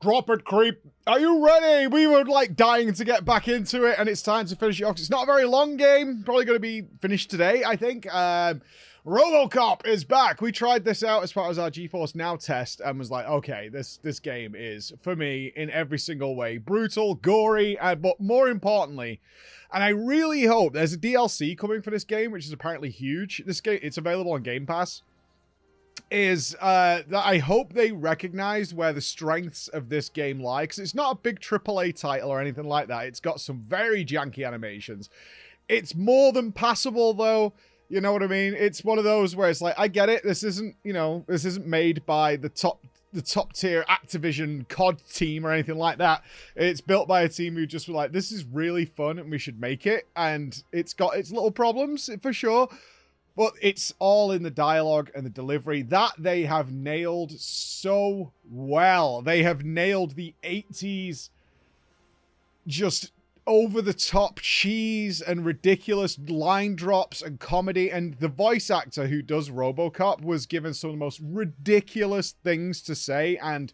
Drop it, creep. Are you ready? We were like dying to get back into it, and it's time to finish it off. It's not a very long game. Probably going to be finished today, I think. Robocop is back. We tried this out as part of our GeForce Now test and was like, okay, this game is, for me, in every single way, brutal, gory, but more importantly, and I really hope there's a DLC coming for this game, which is apparently huge. This game, it's available on Game Pass. That I hope they recognized where the strengths of this game lie, because it's not a big AAA title or anything like that. It's got some very janky animations. It's more than passable, though. You know what I mean? It's one of those where it's like, I get it. This isn't, you know, this isn't made by the top tier Activision COD team or anything like that. It's built by a team who just were like, this is really fun and we should make it. And it's got its little problems for sure. But it's all in the dialogue and the delivery that they have nailed so well. They have nailed the 80s just over-the-top cheese and ridiculous line drops and comedy. And the voice actor who does Robocop was given some of the most ridiculous things to say and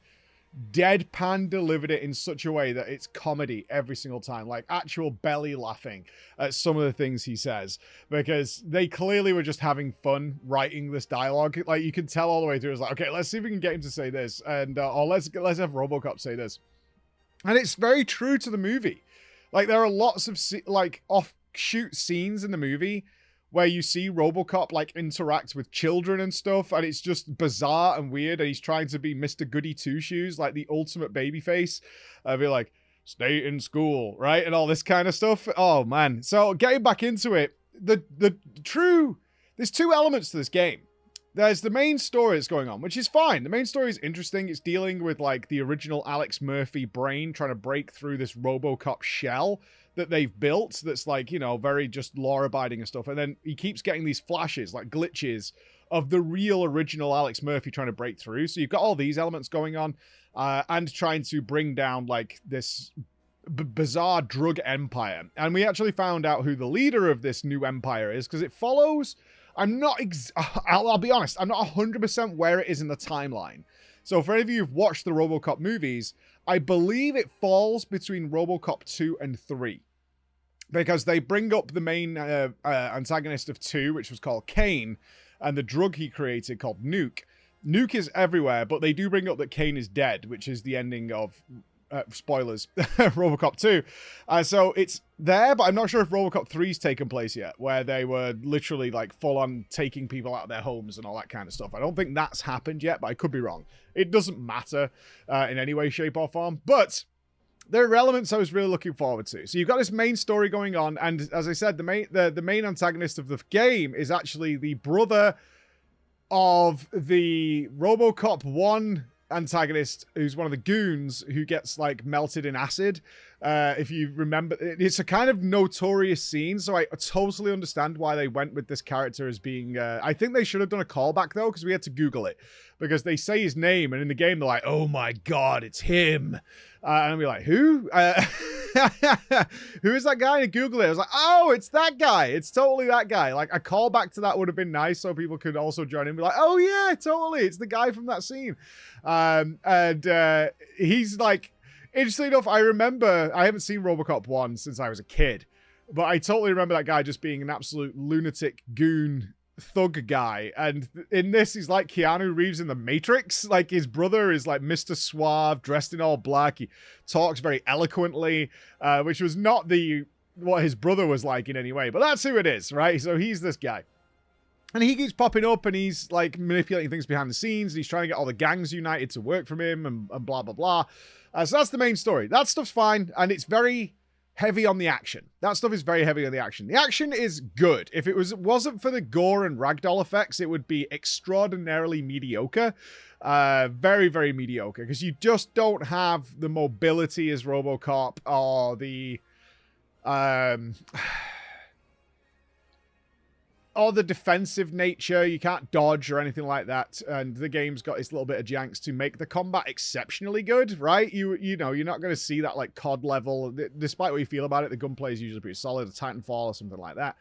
deadpan delivered it in such a way that it's comedy every single time, like actual belly laughing at some of the things he says, because they clearly were just having fun writing this dialogue. Like, you can tell all the way through. It's like, okay, let's see if we can get him to say this, and or let's have Robocop say this. And it's very true to the movie. Like, there are lots of like offshoot scenes in the movie where you see Robocop like interact with children and stuff, and it's just bizarre and weird, and he's trying to be Mr. Goody Two-Shoes, like the ultimate babyface. Be like, stay in school, right? And all this kind of stuff. Oh, man. So getting back into it, there's two elements to this game. There's the main story that's going on, which is fine. The main story is interesting. It's dealing with like the original Alex Murphy brain trying to break through this Robocop shell that they've built that's like, you know, very just law-abiding and stuff. And then he keeps getting these flashes, like glitches, of the real original Alex Murphy trying to break through. So you've got all these elements going on, and trying to bring down like this bizarre drug empire. And we actually found out who the leader of this new empire is, because it follows... I'll be honest, I'm not 100% where it is in the timeline. So for any of you who've watched the Robocop movies, I believe it falls between Robocop 2 and 3. Because they bring up the main antagonist of 2, which was called Kane, and the drug he created called Nuke. Nuke is everywhere, but they do bring up that Kane is dead, which is the ending of... spoilers, Robocop 2. So it's there, but I'm not sure if Robocop 3's taken place yet, where they were literally like full on taking people out of their homes and all that kind of stuff. I don't think that's happened yet, but I could be wrong. It doesn't matter in any way, shape, or form, but there are elements I was really looking forward to. So you've got this main story going on, and as I said, the main antagonist of the game is actually the brother of the Robocop 1 antagonist, who's one of the goons who gets like melted in acid. If you remember, it's a kind of notorious scene, so I totally understand why they went with this character as being I think they should have done a callback though, because we had to Google it, because they say his name, and in the game they're like, oh my god, it's him. And I'll be like, who? Who is that guy? And I Google it. I was like, oh, it's that guy. It's totally that guy. Like, a callback to that would have been nice, so people could also join in and be like, oh yeah, totally. It's the guy from that scene. He's like, interestingly enough, I remember, I haven't seen Robocop 1 since I was a kid, but I totally remember that guy just being an absolute lunatic goon thug guy. And in this, he's like Keanu Reeves in The Matrix. Like, his brother is like Mr. Suave, dressed in all black. He talks very eloquently, which was not what his brother was like in any way, but that's who it is, right? So he's this guy. And he keeps popping up, and he's like manipulating things behind the scenes, and he's trying to get all the gangs united to work from him, and blah, blah, blah. So that's the main story. That stuff's fine, and it's very heavy on the action. That stuff is very heavy on the action. The action is good. If it wasn't for the gore and ragdoll effects, it would be extraordinarily mediocre. Very, very mediocre, because you just don't have the mobility as Robocop, or the... or the defensive nature. You can't dodge or anything like that, and the game's got its little bit of janks to make the combat exceptionally good, right? You know, you're not going to see that like COD level, despite what you feel about it. The gunplay is usually pretty solid, a Titanfall or something like that.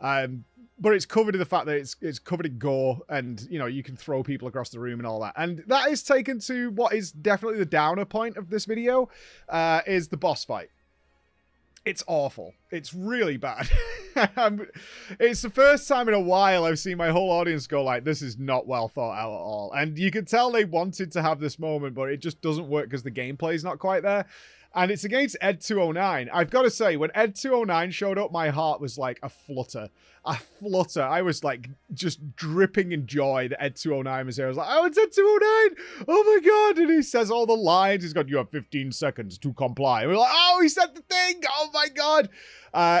But it's covered in the fact that it's covered in gore, and you know, you can throw people across the room and all that. And that is taken to what is definitely the downer point of this video, is the boss fight. It's awful. It's really bad. It's the first time in a while I've seen my whole audience go like, this is not well thought out at all. And you can tell they wanted to have this moment, but it just doesn't work because the gameplay is not quite there. And it's against Ed209. I've got to say, when Ed209 showed up, my heart was like a flutter. A flutter. I was like just dripping in joy that Ed209 was there. I was like, oh, it's Ed209! Oh my god! And he says all the lines. He's got, you have 15 seconds to comply. And we're like, oh, he said the thing! Oh my god!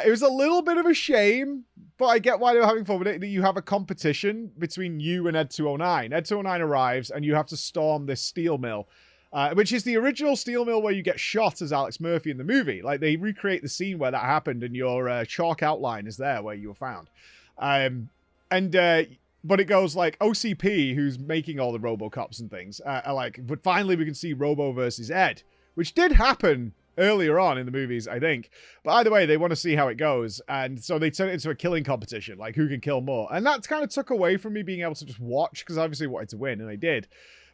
It was a little bit of a shame, but I get why they were having fun with it, that you have a competition between you and Ed209. Ed209 arrives, and you have to storm this steel mill. Which is the original steel mill where you get shot as Alex Murphy in the movie. Like, they recreate the scene where that happened, and your chalk outline is there where you were found. But it goes like OCP, who's making all the Robocops and things, are like, but finally we can see Robo versus Ed, which did happen earlier on in the movies, I think. But either way, they want to see how it goes. And so they turn it into a killing competition, like who can kill more. And that kind of took away from me being able to just watch, because I obviously wanted to win, and I did.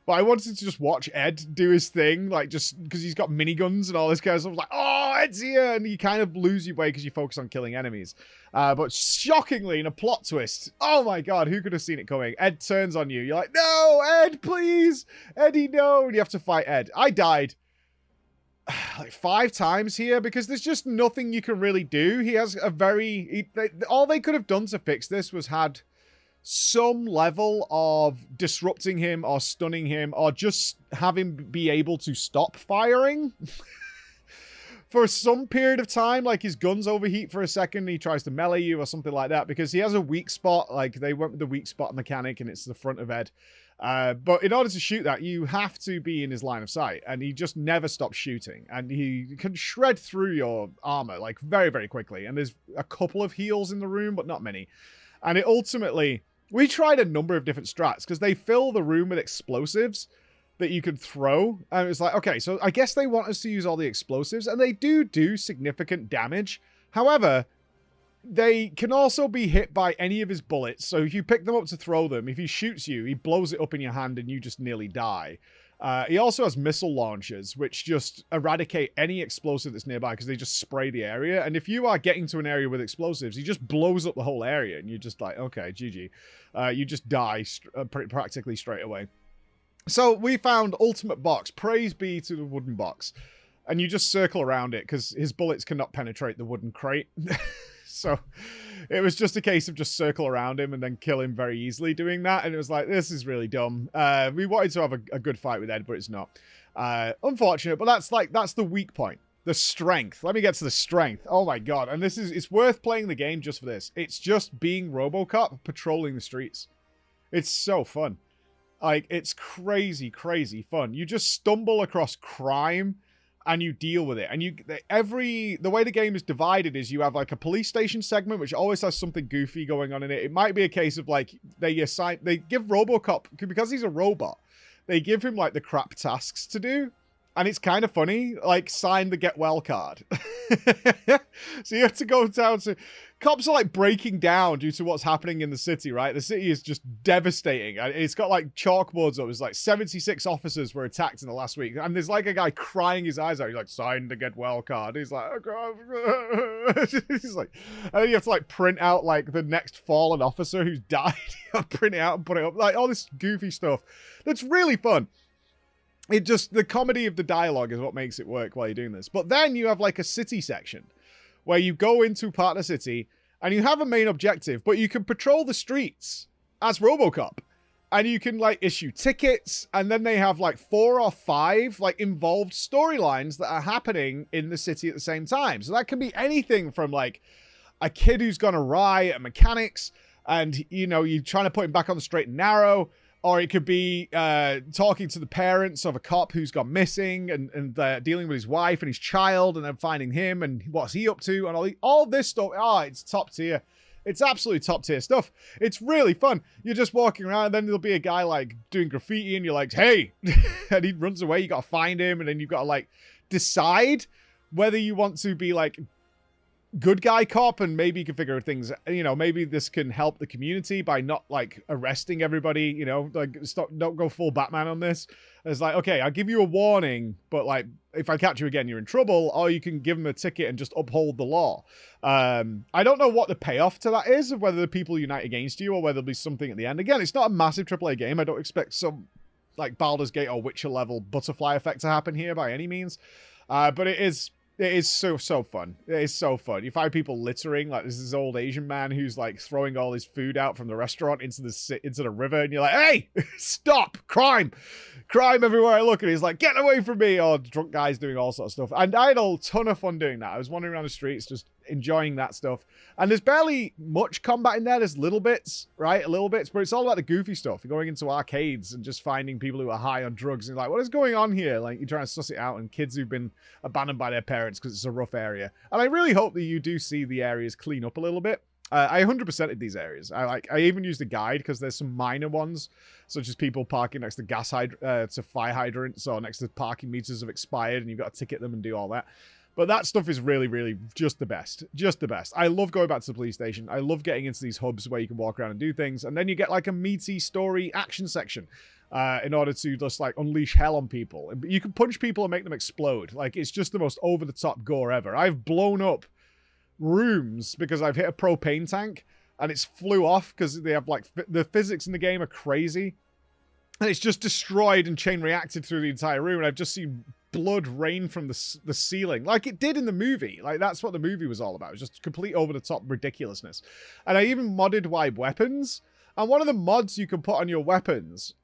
But I wanted to just watch Ed do his thing, like, just because he's got miniguns and all this kind of stuff. Like, oh, Ed's here! And you kind of lose your way because you focus on killing enemies. But shockingly, in a plot twist, oh my god, who could have seen it coming? Ed turns on you. You're like, no, Ed, please! Eddie, no! And you have to fight Ed. I died like 5 times here because there's just nothing you can really do. He has a very... all they could have done to fix this was had some level of disrupting him or stunning him or just have him be able to stop firing for some period of time. Like his guns overheat for a second, he tries to melee you or something like that, because he has a weak spot. Like they went with the weak spot mechanic, and it's the front of Ed. But in order to shoot that, you have to be in his line of sight, and he just never stops shooting, and he can shred through your armor like very, very quickly. And there's a couple of heals in the room, but not many. And it ultimately... we tried a number of different strats because they fill the room with explosives that you could throw. And it's like, okay, so I guess they want us to use all the explosives, and they do significant damage. However, they can also be hit by any of his bullets. So if you pick them up to throw them, if he shoots you, he blows it up in your hand and you just nearly die. He also has missile launchers, which just eradicate any explosive that's nearby because they just spray the area. And if you are getting to an area with explosives, he just blows up the whole area, and you're just like, okay, GG. You just die practically straight away. So we found ultimate box. Praise be to the wooden box. And you just circle around it because his bullets cannot penetrate the wooden crate. So it was just a case of just circle around him and then kill him very easily doing that. And it was like, this is really dumb. We wanted to have a good fight with Ed, but it's not. Unfortunate, but that's the weak point. The strength. Let me get to the strength. Oh my god. And it's worth playing the game just for this. It's just being Robocop patrolling the streets. It's so fun. Like, it's crazy, crazy fun. You just stumble across crime and you deal with it. And the way the game is divided is you have like a police station segment, which always has something goofy going on in it. It might be a case of like, they give Robocop, because he's a robot, they give him like the crap tasks to do. And it's kind of funny, like sign the get well card. So you have to go down to... cops are like breaking down due to what's happening in the city, right? The city is just devastating. It's got like chalkboards up. It's like 76 officers were attacked in the last week. And there's like a guy crying his eyes out. He's like, sign the get well card. He's like, oh god. He's like, and then you have to like print out like the next fallen officer who's died. Print it out and put it up. Like all this goofy stuff. That's really fun. The comedy of the dialogue is what makes it work while you're doing this. But then you have like a city section where you go into part of the city and you have a main objective, but you can patrol the streets as Robocop. And you can like issue tickets, and then they have like 4 or 5 like involved storylines that are happening in the city at the same time. So that can be anything from like a kid who's gone awry at mechanics and, you know, you're trying to put him back on the straight and narrow. Or it could be talking to the parents of a cop who's gone missing and dealing with his wife and his child and then finding him and what's he up to and all this stuff. Oh, it's top tier. It's absolutely top tier stuff. It's really fun. You're just walking around and then there'll be a guy like doing graffiti and you're like, hey, and he runs away. You got to find him and then you've got to like decide whether you want to be like good guy cop, and maybe you can figure things, you know, maybe this can help the community by not like arresting everybody, you know, like don't go full Batman on this. It's like, okay, I'll give you a warning, but like if I catch you again, you're in trouble, or you can give them a ticket and just uphold the law. I don't know what the payoff to that is, of whether the people unite against you or whether there'll be something at the end. Again, it's not a massive AAA game. I don't expect some like Baldur's Gate or Witcher level butterfly effect to happen here by any means. But it is so fun. It is so fun. You find people littering, like this old Asian man who's like throwing all his food out from the restaurant into the river, and you're like, hey, stop, crime everywhere I look, and he's like, get away from me, or drunk guys doing all sorts of stuff. And I had a ton of fun doing that. I was wandering around the streets just enjoying that stuff. And there's barely much combat in there. There's little bits, right? Little bits, but it's all about the goofy stuff. You're going into arcades and just finding people who are high on drugs, and you're like, what is going on here? Like, you're trying to suss it out, and kids who've been abandoned by their parents because it's a rough area. And I really hope that you do see the areas clean up a little bit. I 100%ed these areas. I even used a guide because there's some minor ones, such as people parking next to fire hydrants, or next to parking meters have expired and you've got to ticket them and do all that. But that stuff is really, really just the best. Just the best. I love going back to the police station. I love getting into these hubs where you can walk around and do things. And then you get like a meaty story action section in order to just like unleash hell on people. You can punch people and make them explode. Like, it's just the most over-the-top gore ever. I've blown up rooms because I've hit a propane tank and it's flew off because they have like the physics in the game are crazy, and it's just destroyed and chain reacted through the entire room, and I've just seen blood rain from the ceiling like it did in the movie. Like, that's what the movie was all about. It was just complete over-the-top ridiculousness. And I even modded wipe weapons, and one of the mods you can put on your weapons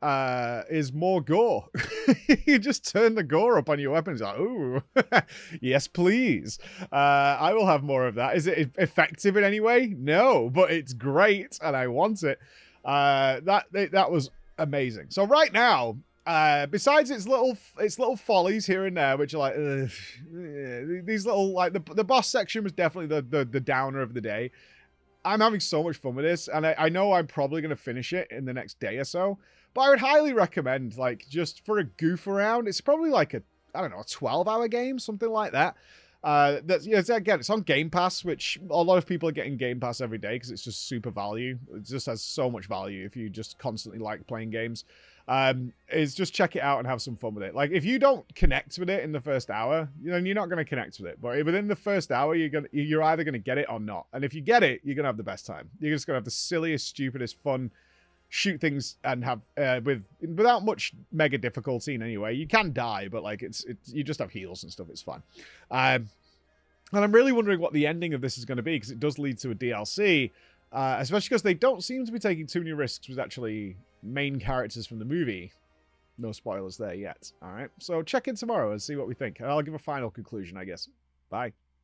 is more gore. You just turn the gore up on your weapons. Like, ooh, yes, please. I will have more of that. Is it effective in any way? No, but it's great, and I want it. That was amazing. So right now, besides its little follies here and there, which are like these little, like the boss section was definitely the downer of the day. I'm having so much fun with this, and I know I'm probably going to finish it in the next day or so, but I would highly recommend, like, just for a goof around, it's probably like a 12-hour game, something like that. Again, it's on Game Pass, which a lot of people are getting Game Pass every day because it's just super value. It just has so much value if you just constantly like playing games. Is just check it out and have some fun with it. Like, if you don't connect with it in the first hour, then you're not going to connect with it. But within the first hour, you're either going to get it or not. And if you get it, you're going to have the best time. You're just going to have the silliest, stupidest fun, shoot things and have without much mega difficulty in any way. You can die, but like it's you just have heals and stuff. It's fun. And I'm really wondering what the ending of this is going to be, because it does lead to a DLC, especially because they don't seem to be taking too many risks with actually main characters from the movie. No spoilers there yet. All right, so check in tomorrow and see what we think. I'll give a final conclusion, I guess. Bye.